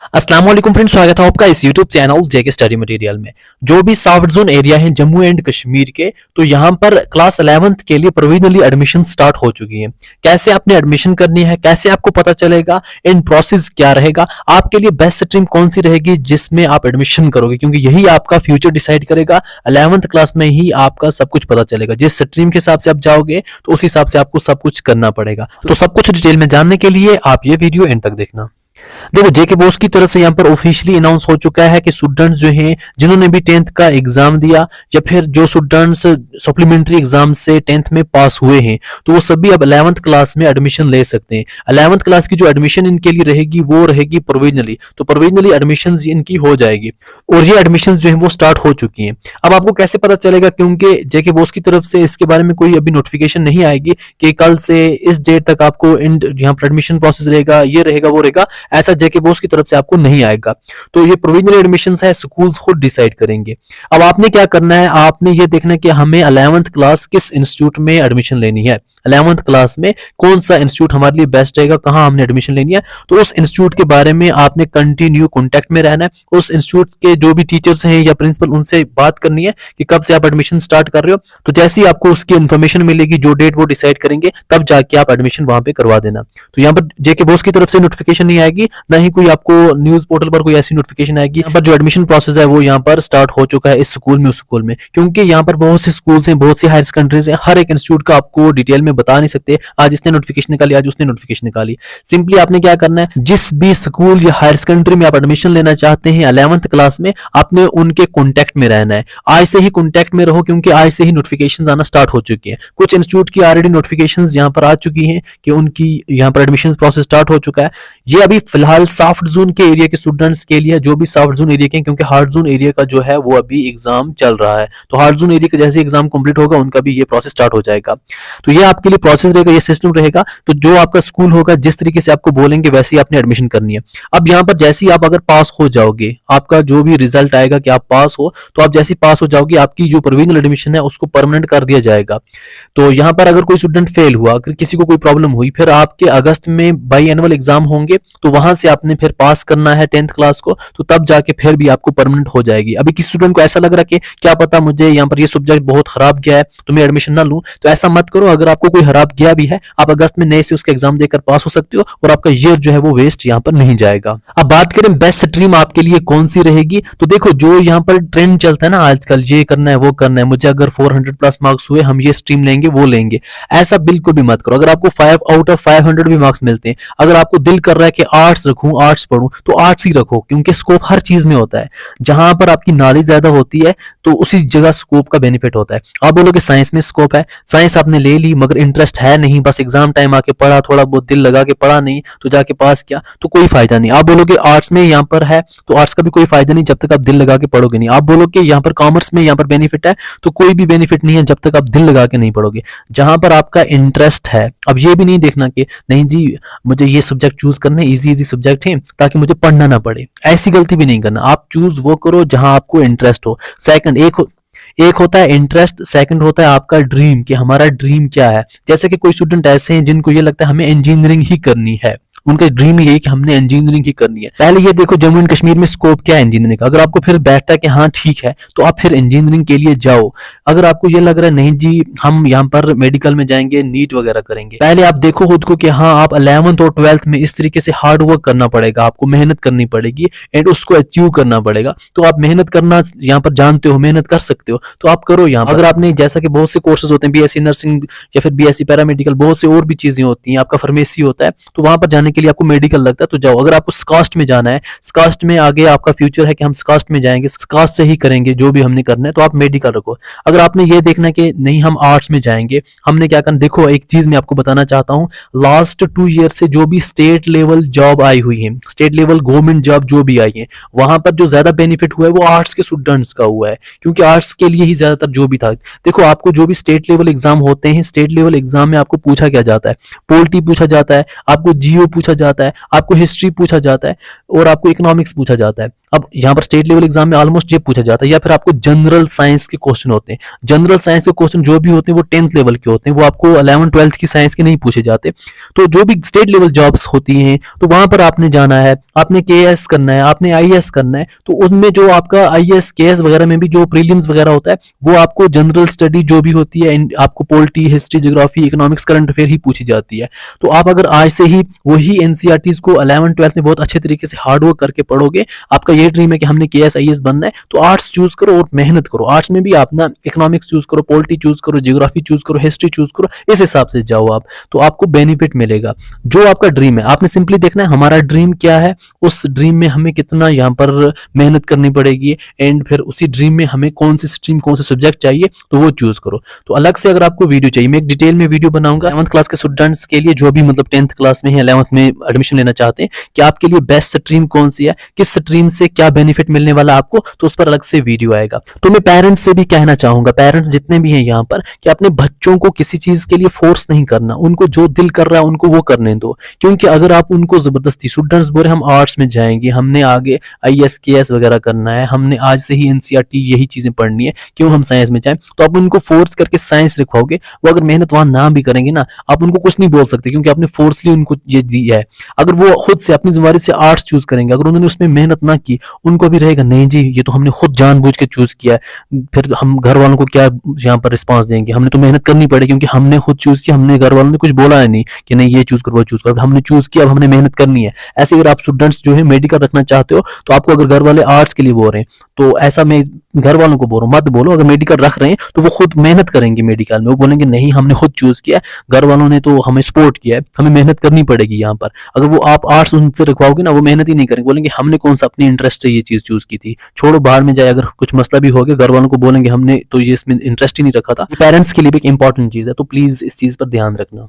अस्सलाम वालेकुम फ्रेंड्स, स्वागत है आपका इस YouTube चैनल जेके स्टडी मटेरियल में। जो भी साउथ जोन एरिया है जम्मू एंड कश्मीर के, तो यहाँ पर क्लास 11th के लिए प्रोविजनली एडमिशन स्टार्ट हो चुकी है। कैसे आपने एडमिशन करनी है, कैसे आपको पता चलेगा, इन प्रोसेस क्या रहेगा, आपके लिए बेस्ट स्ट्रीम कौन सी रहेगी जिसमें आप एडमिशन करोगे, क्योंकि यही आपका फ्यूचर डिसाइड करेगा। 11th क्लास में ही आपका सब कुछ पता चलेगा। जिस स्ट्रीम के हिसाब से आप जाओगे तो उस हिसाब से आपको सब कुछ करना पड़ेगा। तो सब कुछ डिटेल में जानने के लिए आप ये वीडियो एंड तक देखना। देखो, जेके बोस की तरफ से यहाँ पर ऑफिशियली अनाउंस हो चुका है कि स्टूडेंट्स जो हैं जिन्होंने भी 10th का एग्जाम दिया या फिर जो स्टूडेंट्स सप्लीमेंट्री एग्जाम से 10th में पास हुए हैं, तो वो सभी अब 11th क्लास में एडमिशन ले सकते हैं। 11th क्लास की जो एडमिशन इनके लिए रहेगी वो रहेगी प्रोविजनली, तो प्रोविजनली एडमिशन इनकी हो जाएगी और ये एडमिशन जो है वो स्टार्ट हो चुकी हैं। अब आपको कैसे पता चलेगा, क्योंकि जेके बोस की तरफ से इसके बारे में कोई अभी नोटिफिकेशन नहीं आएगी कि कल से इस डेट तक आपको यहाँ पर एडमिशन प्रोसेस रहेगा, ये रहेगा, वो रहेगा, ऐसा जेके बोस की तरफ से आपको नहीं आएगा। तो ये प्रोविजनल एडमिशंस है, स्कूल्स खुद डिसाइड करेंगे। अब आपने क्या करना है, आपने ये देखना है कि हमें 11th क्लास किस इंस्टीट्यूट में एडमिशन लेनी है, 11th क्लास में कौन सा इंस्टीट्यूट हमारे लिए बेस्ट रहेगा, कहां हमने एडमिशन लेनी है। तो उस इंस्टीट्यूट के बारे में आपने कंटिन्यू कांटेक्ट में रहना है। उस इंस्टीट्यूट के जो भी टीचर्स हैं या प्रिंसिपल, उनसे बात करनी है कि कब से आप एडमिशन स्टार्ट कर रहे हो। तो जैसे ही आपको उसकी इन्फॉर्मेशन मिलेगी, जो डेट वो डिसाइड करेंगे, तब जाके आप एडमिशन वहां पे करवा देना। तो यहाँ पर जेके बोस की तरफ से नोटिफिकेशन नहीं आएगी, ना ही कोई आपको न्यूज पोर्टल पर कोई ऐसी नोटिफिकेशन आएगी। यहाँ पर जो एडमिशन प्रोसेस है वो यहाँ पर स्टार्ट हो चुका है, इस स्कूल में, उस स्कूल में, क्योंकि यहाँ पर बहुत से स्कूल्स हैं, बहुत सी हायर सेकेंडरीज हैं। हर एक इंस्टीट्यूट का आपको डिटेल में बता नहीं सकते, आज इसने नोटिफिकेशन निकाली, आज उसने नोटिफिकेशन निकाली। सिंपली आपने क्या करना है, जिस भी स्कूल या हायर सेकेंडरी में आप एडमिशन लेना चाहते हैं 11th क्लास में, आपने उनके कांटेक्ट में रहना है। आज से ही कांटेक्ट में रहो, क्योंकि आज से ही नोटिफिकेशंस आना स्टार्ट हो चुकी हैं। कुछ इंस्टीट्यूट की ऑलरेडी नोटिफिकेशंस यहाँ पर आ चुकी हैं कि उनकी यहाँ पर एडमिशन प्रोसेस स्टार्ट हो चुका है। ये अभी फिलहाल सॉफ्ट जोन के एरिया के स्टूडेंट्स के लिए, जो भी सॉफ्ट जोन एरिया के, क्योंकि हार्ड जोन एरिया का जो है वो अभी एग्जाम चल रहा है। तो हार्ड जोन एरिया का जैसे एग्जाम कंप्लीट होगा, उनका भी ये प्रोसेस स्टार्ट हो जाएगा। तो ये आपके लिए प्रोसेस रहेगा, ये सिस्टम रहेगा। तो जो आपका स्कूल होगा, जिस तरीके से आपको बोलेंगे वैसे ही आपने एडमिशन करनी है। अब यहाँ पर जैसे ही आप अगर पास हो जाओगे, आपका जो भी रिजल्ट आएगा कि आप पास हो, तो आप जैसे ही पास हो जाओगे, आपकी जो प्रोविजनल एडमिशन है उसको परमानेंट कर दिया जाएगा। तो यहाँ पर अगर कोई स्टूडेंट फेल हुआ, अगर किसी को कोई प्रॉब्लम हुई, फिर आपके अगस्त में बाई एनुअल एग्जाम होंगे, तो वहां से आपने फिर पास करना है 10th क्लास को, तो तब जाके फिर भी आपको परमानेंट हो जाएगी। अभी किसी स्टूडेंट को ऐसा लग रहा है कि क्या पता मुझे यहाँ पर ये सब्जेक्ट बहुत खराब गया है तो मैं एडमिशन ना लूं, तो ऐसा मत करो। अगर आपको कोई खराब गया भी है, आप अगस्त में नए से उसका एग्जाम देकर पास हो सकते हो और आपका ईयर जो है वो वेस्ट यहाँ पर नहीं जाएगा। अब बात करें बेस्ट स्ट्रीम आपके लिए कौन सी रहेगी, तो देखो, जो यहाँ पर ट्रेंड चलता है ना आजकल, ये करना है, वो करना है, मुझे अगर 400 प्लस मार्क्स हुए, हम ये स्ट्रीम लेंगे, वो लेंगे, ऐसा बिल्कुल भी मत करो। अगर आपको 5 आउट ऑफ 500 भी मार्क्स मिलते हैं, अगर आपको दिल कर रहा है कि आर्ट्स रखूं, आर्ट्स पढ़ूं, तो आर्ट्स ही रखो, क्योंकि स्कोप हर चीज में होता है। जहां पर आपकी नॉलेज ज्यादा होती है, तो उसी जगह स्कोप का बेनिफिट होता है। आप बोलोगे साइंस में स्कोप है, साइंस आपने ले ली मगर इंटरेस्ट है नहीं, बस एग्जाम टाइम आके पढ़ा, थोड़ा बहुत दिल लगा के पढ़ा नहीं, तो जाके पास किया, तो कोई फायदा नहीं। आप बोलोगे आर्ट्स में यहाँ पर है, तो आर्ट्स का भी कोई फायदा नहीं जब तक आप दिल लगा के पढ़ोगे नहीं। आप बोलोगे यहाँ पर कॉमर्स में यहाँ पर बेनिफिट है, तो कोई भी बेनिफिट नहीं है जब तक आप दिल लगा के नहीं पढ़ोगे। जहां पर आपका इंटरेस्ट है, अब ये भी नहीं देखना कि नहीं जी मुझे ये सब्जेक्ट चूज करना है, इजी सब्जेक्ट है ताकि मुझे पढ़ना ना पड़े, ऐसी गलती भी नहीं करना। आप चूज वो करो जहां आपको इंटरेस्ट हो। सेकंड, एक होता है इंटरेस्ट, सेकंड होता है आपका ड्रीम, कि हमारा ड्रीम क्या है। जैसे कि कोई स्टूडेंट ऐसे हैं जिनको ये लगता है हमें इंजीनियरिंग ही करनी है, उनका ड्रीम यही कि हमने इंजीनियरिंग ही करनी है। पहले ये देखो जम्मू एंड कश्मीर में स्कोप क्या है इंजीनियरिंग का। अगर आपको फिर बैठता है कि हाँ ठीक है, तो आप फिर इंजीनियरिंग के लिए जाओ। अगर आपको ये लग रहा है नहीं जी हम यहाँ पर मेडिकल में जाएंगे, नीट वगैरह करेंगे, पहले आप देखो खुद को कि हाँ आप 11th और 12th में इस तरीके से हार्ड वर्क करना पड़ेगा, आपको मेहनत करनी पड़ेगी एंड उसको अचीव करना पड़ेगा। तो आप मेहनत करना यहाँ पर जानते हो, मेहनत कर सकते हो, तो आप करो यहाँ पर। अगर आपने, जैसा कि बहुत से कोर्सेज होते हैं, बीएससी नर्सिंग या फिर बीएससी पैरामेडिकल, बहुत से और भी चीजें होती हैं, आपका फार्मेसी होता है, तो वहां पर जाने के लिए आपको मेडिकल लगता है, तो जाओ। अगर आपको स्कास्ट में जाना है, स्कास्ट में आगे आपका फ्यूचर है कि हम स्कास्ट में जाएंगे, स्कास्ट से ही करेंगे जो भी हमने करना है, तो आप मेडिकल रखो। अगर आपने ये देखना है कि नहीं हम आर्ट्स में जाएंगे, हमने क्या करना, देखो एक चीज मैं आपको बताना चाहता हूं, लास्ट 2 ईयर से जो भी स्टेट लेवल जॉब आई हुई है, स्टेट लेवल गवर्नमेंट जॉब जो भी आई है, वहां पर जो ज्यादा बेनिफिट हुआ है वो आर्ट्स के स्टूडेंट्स का हुआ है, क्योंकि आर्ट्स के लिए ही ज्यादातर जो भी था। देखो आपको जो भी स्टेट लेवल एग्जाम होते हैं, स्टेट लेवल एग्जाम में आपको पूछा क्या जाता है, पोलिटी पूछा जाता है, आपको जियो पूछा जाता है, आपको हिस्ट्री पूछा जाता है और आपको इकोनॉमिक्स पूछा जाता है। अब यहाँ पर स्टेट लेवल एग्जाम में ऑलमोस्ट ये पूछा जाता है, या फिर आपको जनरल साइंस के क्वेश्चन होते हैं। जनरल साइंस के क्वेश्चन जो भी होते हैं वो 10th लेवल के होते हैं, वो आपको 11 12th की साइंस के नहीं पूछे जाते। तो जो भी स्टेट लेवल जॉब्स होती हैं तो वहां पर आपने जाना है, आपने केएस करना है, आपने आईएएस करना है। तो उसमें जो आपका आईएएस केएस वगैरह में भी जो प्रीलिम्स वगैरह होता है वो आपको जनरल स्टडी जो भी होती है, आपको polity, history, geography, economics, current affair ही पूछी जाती है। तो आप अगर आज से ही वही एनसीईआरटीज को 11 12th में बहुत अच्छे तरीके से हार्ड वर्क करके पढ़ोगे, आपका ये ड्रीम है कि हमने केएस आईएएस बनना है, तो आर्ट्स चूज करो और मेहनत करो। आर्ट्स में भी आप ना इकोनॉमिक्स चूज करो, पॉलिटी चूज करो, ज्योग्राफी चूज करो, हिस्ट्री चूज करो, इस हिसाब से जाओ आप, तो आपको बेनिफिट मिलेगा। जो आपका ड्रीम है आपने सिंपली देखना है हमारा ड्रीम क्या है, उस ड्रीम में हमें कितना यहाँ पर मेहनत करनी पड़ेगी, एंड फिर उसी ड्रीम में हमें कौन सी स्ट्रीम, कौन से सब्जेक्ट चाहिए, तो वो चूज करो। तो अलग से अगर आपको वीडियो चाहिए, मैं एक डिटेल में वीडियो बनाऊंगा 11th क्लास के स्टूडेंट्स के लिए, जो भी मतलब 10th क्लास में है, 11th में एडमिशन लेना चाहते हैं, कि आपके लिए बेस्ट स्ट्रीम कौन सी है, किस स्ट्रीम से क्या बेनिफिट मिलने वाला आपको, तो उस पर अलग से वीडियो आएगा। तो मैं पेरेंट्स से भी कहना चाहूंगा, पेरेंट्स जितने भी हैं यहाँ पर, कि अपने बच्चों को किसी चीज के लिए फोर्स नहीं करना, उनको जो दिल कर रहा है उनको वो करने दो। क्योंकि अगर आप उनको जबरदस्ती, स्टूडेंट्स बोले हम आर्ट्स में जाएंगे, हमने आगे आईएएस केएस वगैरह करना है, हमने आज से ही एनसीईआरटी यही चीजें पढ़नी है, क्यों हम साइंस में जाएं, तो आप उनको फोर्स करके साइंस लिखवाओगे, वो अगर मेहनत वहां ना भी करेंगे ना, आप उनको कुछ नहीं बोल सकते, क्योंकि आपने फोर्सली उनको ये दिया है। अगर वो खुद से अपनी जिम्मेदारी से आर्ट्स चूज करेंगे, अगर उन्होंने उसमें मेहनत ना की, उनको भी रहेगा नहीं जी ये तो हमने खुद जानबूझ के चूज किया है, फिर हम घर वालों को क्या यहाँ पर रिस्पॉन्स देंगे, हमने तो मेहनत करनी पड़ेगी, क्योंकि हमने खुद चूज किया, हमने घर वालों ने कुछ बोला है नहीं कि नहीं ये चूज करो वो चूज करो, हमने चूज किया, अब हमने मेहनत करनी है। ऐसे अगर आप स्टूडेंट्स जो है मेडिकल रखना चाहते हो, तो आपको अगर घर वाले आर्ट्स के लिए बोल रहे हैं, तो ऐसा मैं घर वालों को बोल रहा हूँ, मत बोलो। अगर मेडिकल रख रहे हैं तो वो खुद मेहनत करेंगे मेडिकल में, वो बोलेंगे नहीं हमने खुद चूज किया, घर वालों ने तो हमें सपोर्ट किया है, हमें मेहनत करनी पड़ेगी यहाँ पर। अगर वो आप आर्ट्स उनसे रखवाओगे ना, वो मेहनत ही नहीं करेंगे, बोलेंगे हमने कौन सा अपनी इंटरेस्ट से ये चीज चूज की थी, छोड़ो बाहर में जाए। अगर कुछ मसला भी हो गया, घर वालों को बोलेंगे हमने तो ये इसमें इंटरेस्ट ही नहीं रखा था। पेरेंट्स के लिए भी एक इंपॉर्टेंट चीज है, तो प्लीज इस चीज पर ध्यान रखना।